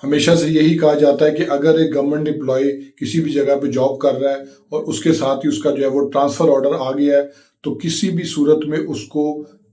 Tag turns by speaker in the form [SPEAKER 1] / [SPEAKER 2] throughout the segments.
[SPEAKER 1] हमेशा से यही कहा जाता है कि अगर एक गवर्नमेंट एम्प्लॉय किसी भी जगह पे जॉब कर रहा है और उसके साथ ही उसका जो है वो ट्रांसफर ऑर्डर आ गया है, तो किसी भी सूरत में उसको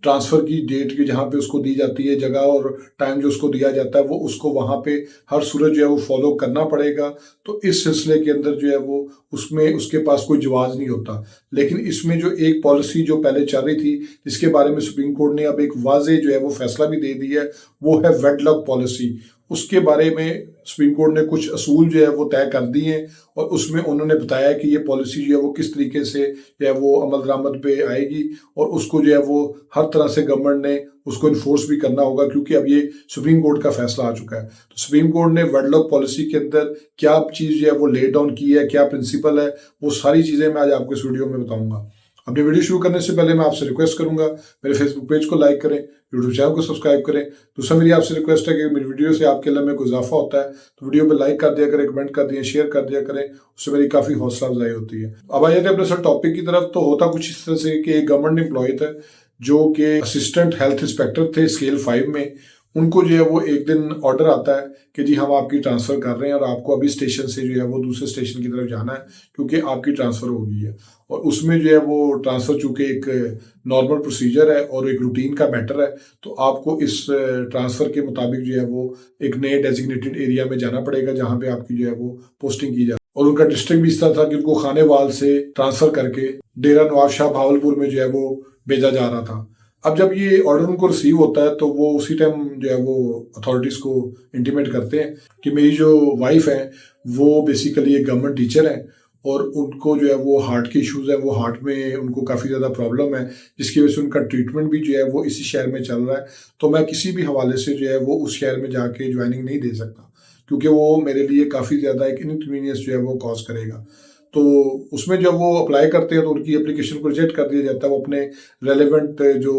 [SPEAKER 1] ट्रांसफर की डेट की जहाँ पे उसको दी जाती है, जगह और टाइम जो उसको दिया जाता है, वो उसको वहाँ पे हर सूरत जो है वो फॉलो करना पड़ेगा। तो इस सिलसिले के अंदर जो है वो उसमें उसके पास कोई जवाब नहीं होता। लेकिन इसमें जो एक पॉलिसी जो पहले चल रही थी, जिसके बारे में सुप्रीम कोर्ट ने अब एक वाज़ेह जो है वो फैसला भी दे दिया है, वो है वेडलॉक पॉलिसी। उसके बारे में सुप्रीम कोर्ट ने कुछ असूल जो है वो तय कर दिए हैं और उसमें उन्होंने बताया कि ये पॉलिसी जो है वो किस तरीके से जो है वो अमल दरामद पे आएगी और उसको जो है वो हर तरह से गवर्नमेंट ने उसको इन्फोर्स भी करना होगा, क्योंकि अब ये सुप्रीम कोर्ट का फैसला आ चुका है। तो सुप्रीम कोर्ट ने वेडलॉक पॉलिसी के अंदर क्या चीज़ जो है वो ले डाउन की है, क्या प्रिंसिपल है, वो सारी चीज़ें मैं आज आपको इस वीडियो में बताऊंगा। अपनी वीडियो शुरू करने से पहले मैं आपसे रिक्वेस्ट करूंगा, मेरे फेसबुक पेज को लाइक करें, यूट्यूब चैनल को सब्सक्राइब करें। दूसरा मेरी आपसे रिक्वेस्ट है कि मेरी वीडियो से आपके इल्म में कोई इजाफा होता है तो वीडियो पे लाइक कर दिया करें, कमेंट कर दिया, शेयर कर दिया करें, उससे मेरी काफ़ी हौसला अफजाई होती है। अब आ जाते हैं अपने सर टॉपिक की तरफ। तो होता कुछ इस तरह से कि एक गवर्नमेंट एम्प्लॉय था जो कि असिस्टेंट हेल्थ इंस्पेक्टर थे स्केल 5 में। उनको जो है वो एक दिन ऑर्डर आता है कि जी हम आपकी ट्रांसफ़र कर रहे हैं और आपको अभी स्टेशन से जो है वो दूसरे स्टेशन की तरफ जाना है, क्योंकि आपकी ट्रांसफ़र हो गई है। और उसमें जो है वो ट्रांसफ़र चूँकि एक नॉर्मल प्रोसीजर है और एक रूटीन का मैटर है, तो आपको इस ट्रांसफ़र के मुताबिक जो है वो एक नए डेजिग्नेटेड एरिया में जाना पड़ेगा, जहाँ पे आपकी जो है वो पोस्टिंग की जाए। और उनका डिस्ट्रिक्ट भी इस तरह था कि उनको खानेवाल से ट्रांसफ़र करके डेरा नवाब शाह भावलपुर में जो है वो भेजा जा रहा था। अब जब ये ऑर्डर उनको रिसीव होता है तो वो उसी टाइम जो है वो अथॉरिटीज़ को इंटीमेट करते हैं कि मेरी जो वाइफ है वो बेसिकली एक गवर्नमेंट टीचर है और उनको जो है वो हार्ट के इश्यूज़ है, वो हार्ट में उनको काफ़ी ज़्यादा प्रॉब्लम है, जिसकी वजह से उनका ट्रीटमेंट भी जो है वो इसी शहर में चल रहा है। तो मैं किसी भी हवाले से जो है वो उस शहर में जाके ज्वाइनिंग नहीं दे सकता, क्योंकि वो मेरे लिए काफ़ी ज़्यादा एक इनकन्वीनियंस जो है वो कॉज करेगा। तो उसमें जब वो अप्लाई करते हैं तो उनकी एप्लीकेशन को रिजेक्ट कर दिया जाता है। वो अपने रेलेवेंट जो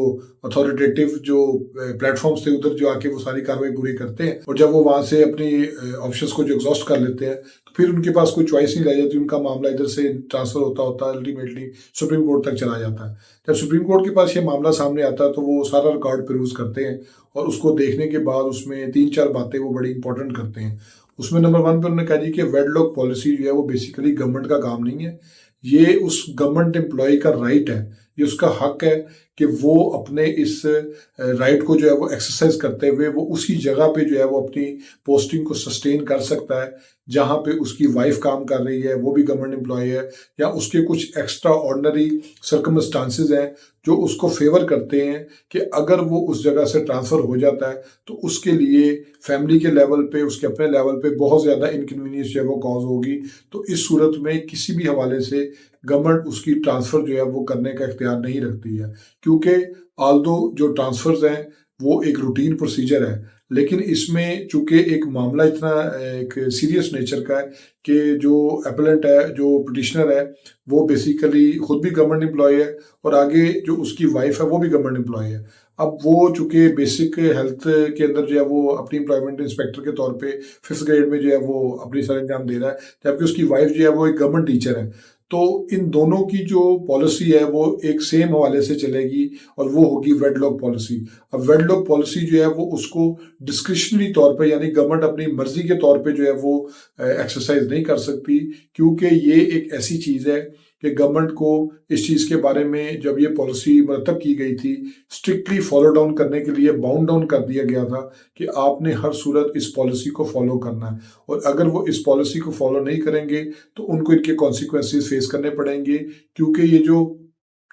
[SPEAKER 1] अथॉरिटेटिव जो प्लेटफॉर्म्स थे उधर जो आके वो सारी कार्रवाई पूरी करते हैं, और जब वो वहाँ से अपनी ऑप्शंस को जो एग्जॉस्ट कर लेते हैं तो फिर उनके पास कोई चॉइस नहीं रह जाती। उनका मामला इधर से ट्रांसफर होता होता अल्टीमेटली सुप्रीम कोर्ट तक चला जाता है। जब सुप्रीम कोर्ट के पास ये मामला सामने आता है तो वो सारा रिकॉर्ड पेरूज करते हैं और उसको देखने के बाद उसमें 3-4 बातें वो बड़ी इंपॉर्टेंट करते हैं। उसमें नंबर 1 पे उन्होंने कहा जी कि वेडलॉक पॉलिसी जो है वो बेसिकली गवर्नमेंट का काम नहीं है, ये उस गवर्नमेंट एम्प्लॉय का राइट है, ये उसका हक है कि वो अपने इस राइट को जो है वो एक्सरसाइज करते हुए वो उसी जगह पे जो है वो अपनी पोस्टिंग को सस्टेन कर सकता है जहाँ पे उसकी वाइफ काम कर रही है, वो भी गवर्नमेंट एम्प्लॉय है, या उसके कुछ एक्स्ट्रा ऑर्डनरी सर्कमस्टांसेस हैं जो उसको फेवर करते हैं कि अगर वो उस जगह से ट्रांसफ़र हो जाता है तो उसके लिए फैमिली के लेवल पे, उसके अपने लेवल पे बहुत ज़्यादा इनकन्वीनियंस जो है वो कॉज होगी। तो इस सूरत में किसी भी हवाले से गवर्नमेंट उसकी ट्रांसफ़र जो है वो करने का इख्तियार नहीं रखती है, क्योंकि आल्दो जो ट्रांसफ़र्स हैं वो एक रूटीन प्रोसीजर है, लेकिन इसमें चूँकि एक मामला इतना एक सीरियस नेचर का है कि जो एपेलेंट है, जो पिटिशनर है, वो बेसिकली खुद भी गवर्नमेंट एम्प्लॉय है और आगे जो उसकी वाइफ है वो भी गवर्नमेंट एम्प्लॉय है। अब वो चूँकि बेसिक हेल्थ के अंदर जो है वो अपनी एम्प्लॉयमेंट इंस्पेक्टर के तौर पे 5th ग्रेड में जो है वो अपनी सरंजाम दे रहा है, जबकि उसकी वाइफ जो है वो एक गवर्नमेंट टीचर है। तो इन दोनों की जो पॉलिसी है वो एक सेम हवाले से चलेगी और वो होगी वेडलॉक पॉलिसी। अब वेडलॉक पॉलिसी जो है वो उसको डिस्क्रिशनरी तौर पे, यानी गवर्नमेंट अपनी मर्जी के तौर पे जो है वो एक्सरसाइज नहीं कर सकती, क्योंकि ये एक ऐसी चीज़ है कि गवर्नमेंट को इस चीज़ के बारे में जब ये पॉलिसी मरतब की गई थी, स्ट्रिक्टली फॉलो डाउन करने के लिए बाउंड डाउन कर दिया गया था कि आपने हर सूरत इस पॉलिसी को फॉलो करना है, और अगर वो इस पॉलिसी को फॉलो नहीं करेंगे तो उनको इनके कॉन्सिक्वेंसेस फेस करने पड़ेंगे, क्योंकि ये जो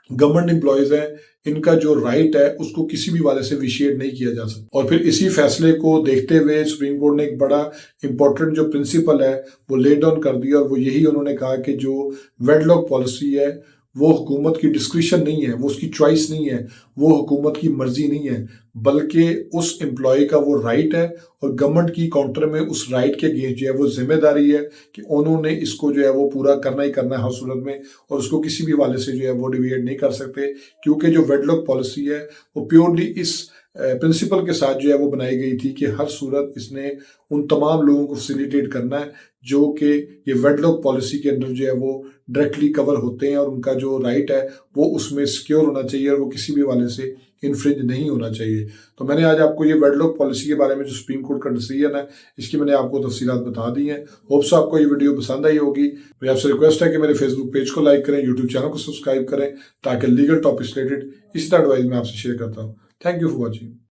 [SPEAKER 1] गवर्नमेंट एम्प्लॉयज़ हैं इनका जो राइट है उसको किसी भी वाले से विशिएट नहीं किया जा सकता। और फिर इसी फैसले को देखते हुए सुप्रीम कोर्ट ने एक बड़ा इंपॉर्टेंट जो प्रिंसिपल है वो ले डाउन कर दिया, और वो यही उन्होंने कहा कि जो वेडलॉक पॉलिसी है वो हुकूमत की डिस्क्रिशन नहीं है, वो उसकी चॉइस नहीं है, वो हुकूमत की मर्जी नहीं है, बल्कि उस एम्प्लॉय का वो राइट है, और गवर्नमेंट की काउंटर में उस राइट के अगेंस्ट जो है वो जिम्मेदारी है कि उन्होंने इसको जो है वो पूरा करना ही करना है हर सूरत में, और उसको किसी भी हवाले से जो है वो डिविएट नहीं कर सकते, क्योंकि जो वेडलॉक पॉलिसी है वो प्योरली इस प्रिंसिपल के साथ जो है वो बनाई गई थी कि हर सूरत इसने उन तमाम लोगों को फैसिलिटेट करना है जो कि ये वेडलॉक पॉलिसी के अंदर जो है वो डायरेक्टली कवर होते हैं, और उनका जो राइट है वो उसमें सिक्योर होना चाहिए और वो किसी भी हवाले से इन्फ्रिंज नहीं होना चाहिए। तो मैंने आज आपको ये वेडलॉक पॉलिसी के बारे में जो सुप्रीम कोर्ट का डिसीजन है, इसकी मैंने आपको तफसीलात बता दी हैं। होप्स आपको ये वीडियो पसंद आई होगी। मेरी आपसे रिक्वेस्ट है कि मेरे फेसबुक पेज को लाइक करें, यूट्यूब चैनल को सब्सक्राइब करें, ताकि लीगल टॉपिक्स रिलेटेड इसी तरह एडवाइस मैं आपसे शेयर करता हूँ। Thank you for watching.